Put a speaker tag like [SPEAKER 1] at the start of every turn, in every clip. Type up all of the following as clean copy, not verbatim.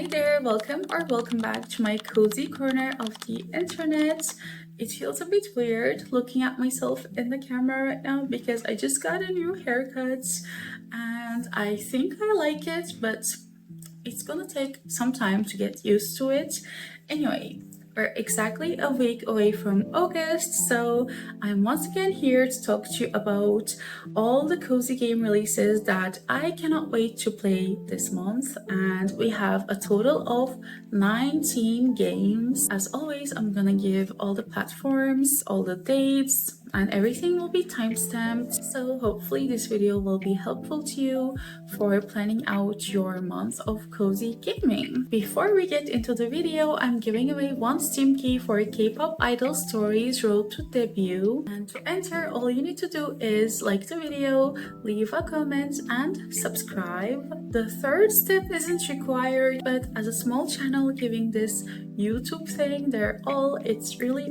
[SPEAKER 1] there, welcome back to my cozy corner of the internet. It feels a bit weird looking at myself in the camera right now because I just got a new haircut and I think I like it, but it's gonna take some time to get used to it. Anyway, we're exactly a week away from August, so I'm once again here to talk to you about all the cozy game releases that I cannot wait to play this month. And we have a total of 19 games. As always, I'm gonna give all the platforms, all the dates, and everything will be timestamped, so hopefully this video will be helpful to you for planning out your month of cozy gaming. Before we get into the video, I'm giving away one Steam key for K-pop Idol Stories Road to Debut, and to enter all you need to do is like the video, leave a comment and subscribe. The third step isn't required, but as a small channel giving this YouTube thing their all, it's really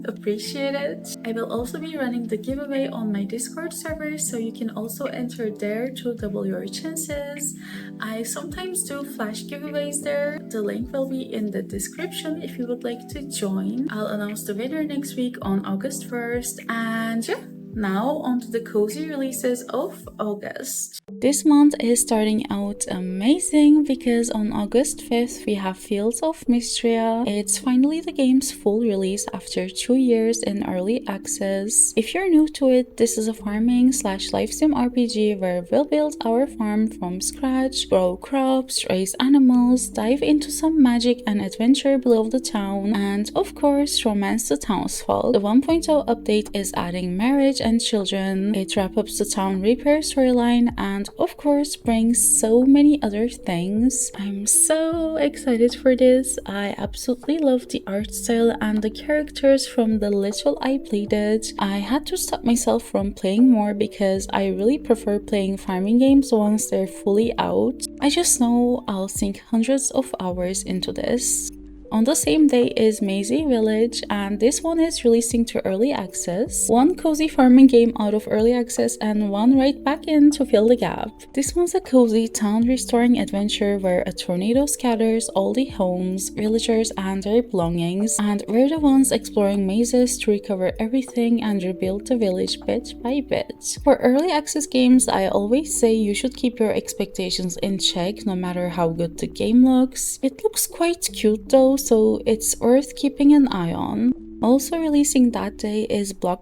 [SPEAKER 1] appreciated. I will also be running the giveaway on my Discord server, so you can also enter there to double your chances. I sometimes do flash giveaways there. The link will be in the description if you would like to join. I'll announce the winner next week on August 1st, and yeah, now on to the cozy releases of August. This month is starting out amazing because on August 5th we have Fields of Mistria. It's finally the game's full release after 2 years in early access. If you're new to it, this is a farming / life sim RPG where we'll build our farm from scratch, grow crops, raise animals, dive into some magic and adventure below the town, and of course romance the townsfolk. The 1.0 update is adding marriage and children. It wraps up the town repair storyline and of course brings so many other things. I'm so excited for this. I absolutely love the art style and the characters from the little I played it. I had to stop myself from playing more because I really prefer playing farming games once they're fully out. I just know I'll sink hundreds of hours into this. On the same day is Mazey Village, and this one is releasing to early access. One cozy farming game out of early access and one right back in to fill the gap. This one's a cozy town restoring adventure where a tornado scatters all the homes, villagers and their belongings, and we're the ones exploring mazes to recover everything and rebuild the village bit by bit. For early access games, I always say you should keep your expectations in check no matter how good the game looks. It looks quite cute though, so it's worth keeping an eye on. Also releasing that day is Block.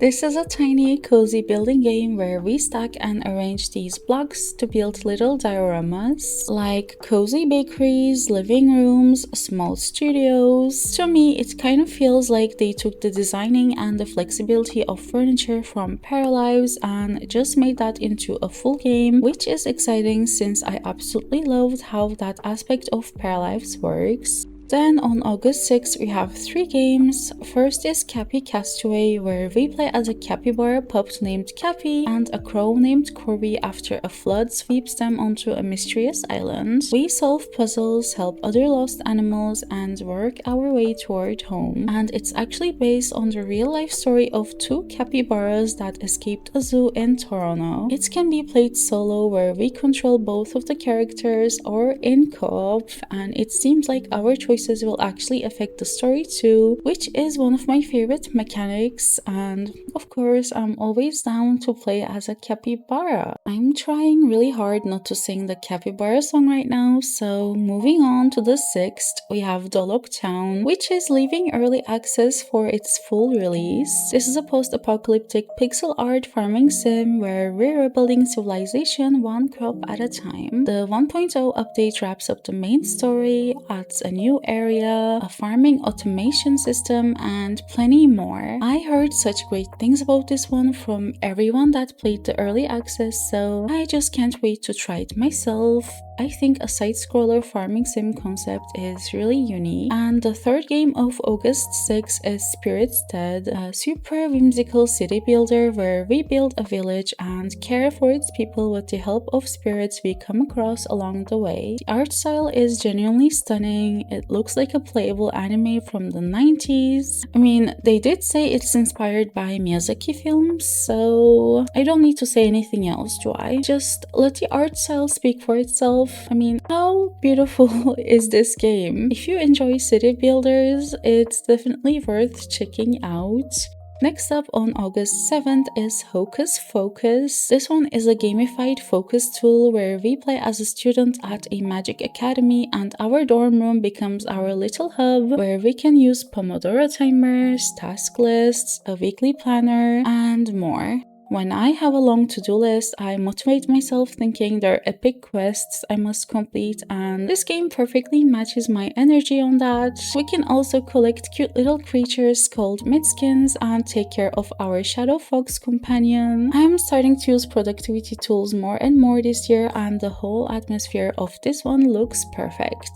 [SPEAKER 1] This is a tiny, cozy building game where we stack and arrange these blocks to build little dioramas, like cozy bakeries, living rooms, small studios. To me, it kind of feels like they took the designing and the flexibility of furniture from Paralives and just made that into a full game, which is exciting since I absolutely loved how that aspect of Paralives works. Then on August 6th we have 3 games. First is Capy Castaway, where we play as a capybara pup named Capy and a crow named Corby after a flood sweeps them onto a mysterious island. We solve puzzles, help other lost animals, and work our way toward home. And it's actually based on the real life story of 2 capybaras that escaped a zoo in Toronto. It can be played solo, where we control both of the characters, or in co-op, and it seems like our choices will actually affect the story too, which is one of my favorite mechanics, and of course I'm always down to play as a capybara. I'm trying really hard not to sing the capybara song right now, so moving on to the 6th, we have Doloc Town, which is leaving early access for its full release. This is a post-apocalyptic pixel art farming sim where we're rebuilding civilization one crop at a time. The 1.0 update wraps up the main story, adds a new area, a farming automation system, and plenty more. I heard such great things about this one from everyone that played the early access, so I just can't wait to try it myself. I think a side-scroller farming sim concept is really unique. And the third game of August 6 is Spiritstead, a super whimsical city builder where we build a village and care for its people with the help of spirits we come across along the way. The art style is genuinely stunning. It looks like a playable anime from the 90s. I mean, they did say it's inspired by Miyazaki films, so I don't need to say anything else, do I? Just let the art style speak for itself. I mean, how beautiful is this game? If you enjoy city builders, it's definitely worth checking out. Next up on August 7th is Hocus Focus. This one is a gamified focus tool where we play as a student at a magic academy, and our dorm room becomes our little hub where we can use Pomodoro timers, task lists, a weekly planner, and more. When I have a long to-do list, I motivate myself thinking there are epic quests I must complete, and this game perfectly matches my energy on that. We can also collect cute little creatures called midskins and take care of our shadow fox companion. I'm starting to use productivity tools more and more this year, and the whole atmosphere of this one looks perfect.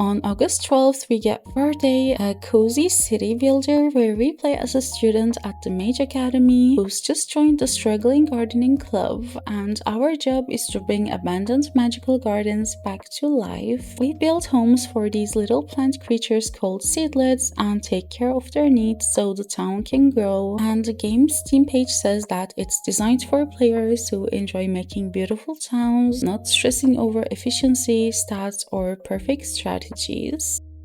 [SPEAKER 1] On August 12th, we get Verde, a cozy city builder where we play as a student at the Mage Academy who's just joined the struggling gardening club, and our job is to bring abandoned magical gardens back to life. We build homes for these little plant creatures called seedlets and take care of their needs so the town can grow, and the game's Steam page says that it's designed for players who enjoy making beautiful towns, not stressing over efficiency, stats, or perfect strategy.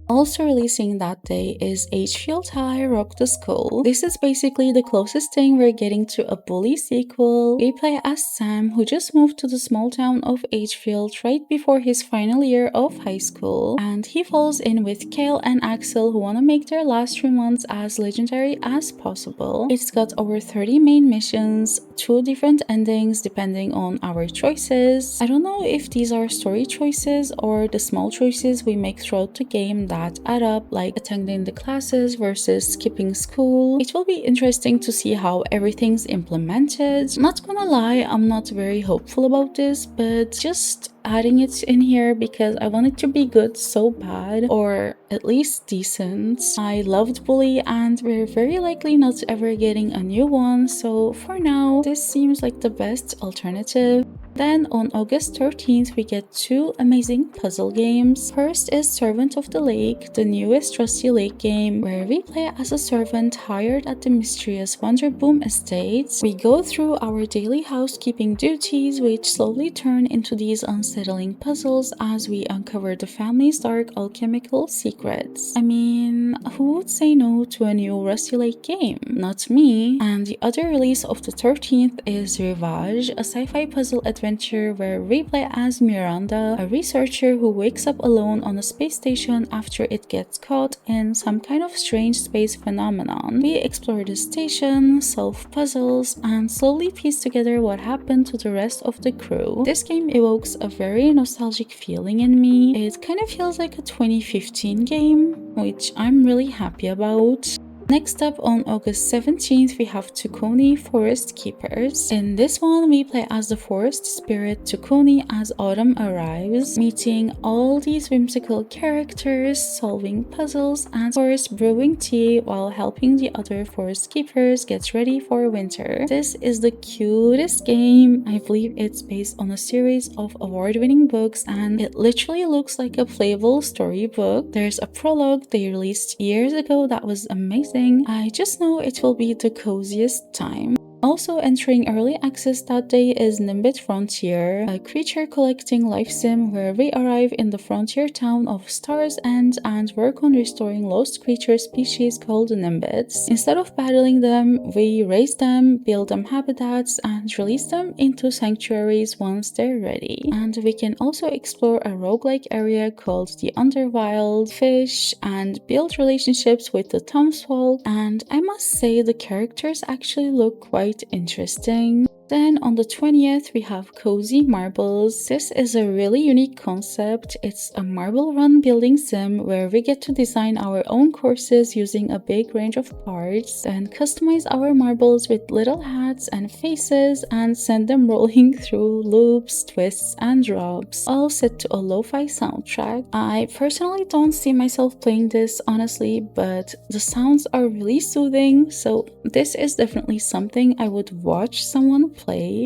[SPEAKER 1] Also releasing that day is Agefield High Rock the Skull. This is basically the closest thing we're getting to a bully sequel. We play as Sam, who just moved to the small town of Agefield right before his final year of high school, and he falls in with Kale and Axel, who want to make their last 3 months as legendary as possible. It's got over 30 main missions, 2 different endings depending on our choices. I don't know if these are story choices or the small choices we make throughout the game that add up, like attending the classes versus skipping school. It will be interesting to see how everything's implemented. Not gonna lie, I'm not very hopeful about this, but just adding it in here because I want it to be good so bad, or at least decent. I loved Bully and we're very likely not ever getting a new one, so for now this seems like the best alternative. Then on August 13th, we get 2 amazing puzzle games. First is Servant of the Lake, the newest Rusty Lake game, where we play as a servant hired at the Mistria's Wonderboom estate. We go through our daily housekeeping duties, which slowly turn into these unsettling puzzles as we uncover the family's dark alchemical secrets. I mean, who would say no to a new Rusty Lake game? Not me. And the other release of the 13th is Rivage, a sci-fi puzzle adventure where we play as Miranda, a researcher who wakes up alone on a space station after it gets caught in some kind of strange space phenomenon. We explore the station, solve puzzles, and slowly piece together what happened to the rest of the crew. This game evokes a very nostalgic feeling in me. It kind of feels like a 2015 game, which I'm really happy about. Next up on August 17th, we have Tukoni Forest Keepers. In this one, we play as the forest spirit Tukoni as autumn arrives, meeting all these whimsical characters, solving puzzles, and of course brewing tea while helping the other forest keepers get ready for winter. This is the cutest game. I believe it's based on a series of award-winning books, and it literally looks like a playable storybook. There's a prologue they released years ago that was amazing. I just know it will be the coziest time. Also entering early access that day is Nimbit Frontier, a creature collecting life sim where we arrive in the frontier town of Star's End and work on restoring lost creature species called Nimbits. Instead of battling them, we raise them, build them habitats, and release them into sanctuaries once they're ready. And we can also explore a roguelike area called the Underwild, fish, and build relationships with the townsfolk, and I must say the characters actually look quite interesting. Then on the 20th, we have Cozy Marbles. This is a really unique concept. It's a marble run building sim where we get to design our own courses using a big range of parts and customize our marbles with little hats and faces and send them rolling through loops, twists, and drops, all set to a lo-fi soundtrack. I personally don't see myself playing this honestly, but the sounds are really soothing, so this is definitely something I would watch someone play.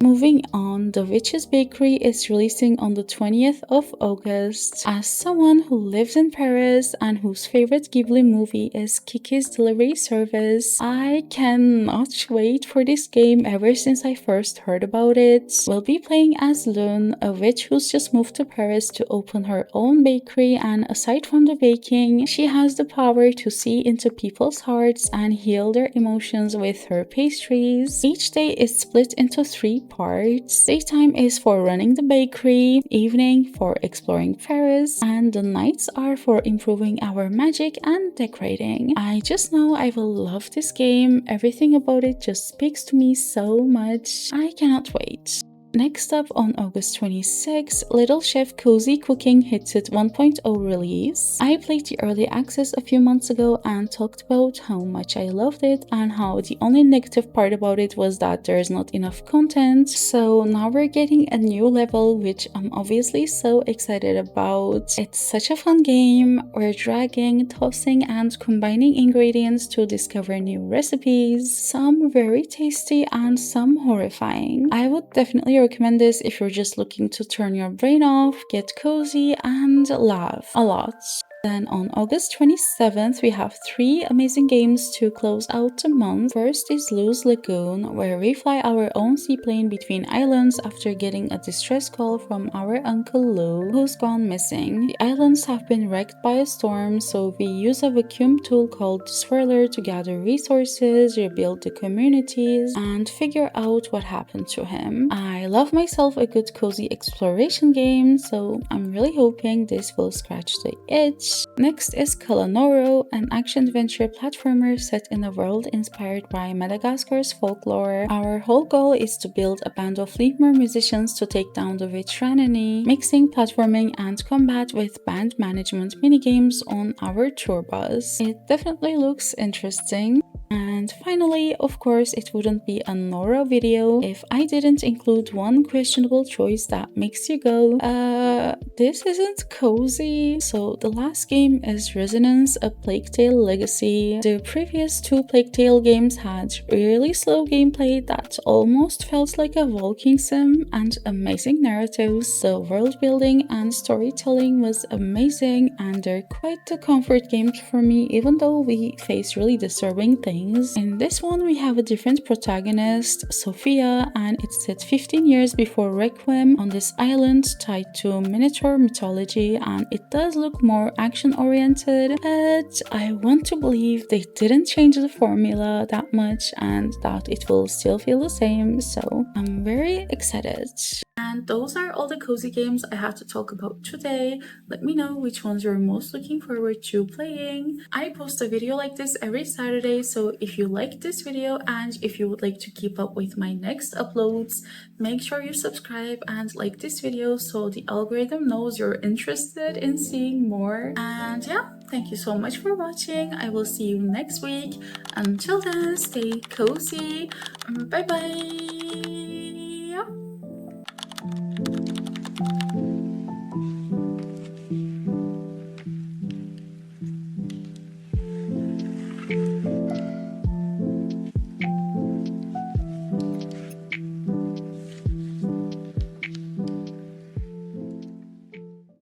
[SPEAKER 1] Moving on, the Witch's Bakery is releasing on the 20th of August. As someone who lives in Paris and whose favorite Ghibli movie is Kiki's Delivery Service, I cannot wait for this game ever since I first heard about it. We'll be playing as Lune, a witch who's just moved to Paris to open her own bakery, and aside from the baking, she has the power to see into people's hearts and heal their emotions with her pastries. Each day is split into 3 parts. Daytime is for running the bakery, evening for exploring Paris, and the nights are for improving our magic and decorating. I just know I will love this game. Everything about it just speaks to me so much. I cannot wait. Next up, on August 26, Little Chef Cozy Cooking hits its 1.0 release. I played the early access a few months ago and talked about how much I loved it and how the only negative part about it was that there's not enough content. So now we're getting a new level, which I'm obviously so excited about. It's such a fun game. We're dragging, tossing, and combining ingredients to discover new recipes. Some very tasty and some horrifying. I would definitely recommend this if you're just looking to turn your brain off, get cozy, and laugh a lot. Then on August 27th, we have 3 amazing games to close out the month. First is Lou's Lagoon, where we fly our own seaplane between islands after getting a distress call from our Uncle Lou, who's gone missing. The islands have been wrecked by a storm, so we use a vacuum tool called the Swirler to gather resources, rebuild the communities, and figure out what happened to him. I love myself a good cozy exploration game, so I'm really hoping this will scratch the itch. Next is Kalanoro, an action-adventure platformer set in a world inspired by Madagascar's folklore. Our whole goal is to build a band of lemur musicians to take down the witch Ranini, mixing platforming and combat with band management minigames on our tour bus. It definitely looks interesting. And finally, of course, it wouldn't be a Nora video if I didn't include one questionable choice that makes you go, this isn't cozy. So the last game is Resonance, a Plague Tale Legacy. The previous 2 Plague Tale games had really slow gameplay that almost felt like a walking sim and amazing narratives. The world building and storytelling was amazing, and they're quite the comfort games for me, even though we face really disturbing things. In this one, we have a different protagonist, Sophia, and it's set 15 years before Requiem on this island tied to Minotaur mythology, and it does look more action-oriented, but I want to believe they didn't change the formula that much and that it will still feel the same, so I'm very excited. And those are all the cozy games I have to talk about today. Let me know which ones you're most looking forward to playing. I post a video like this every Saturday, so if you like this video and if you would like to keep up with my next uploads, make sure you subscribe and like this video so the algorithm knows you're interested in seeing more. And yeah, thank you so much for watching. I will see you next week. Until then, stay cozy. Bye bye.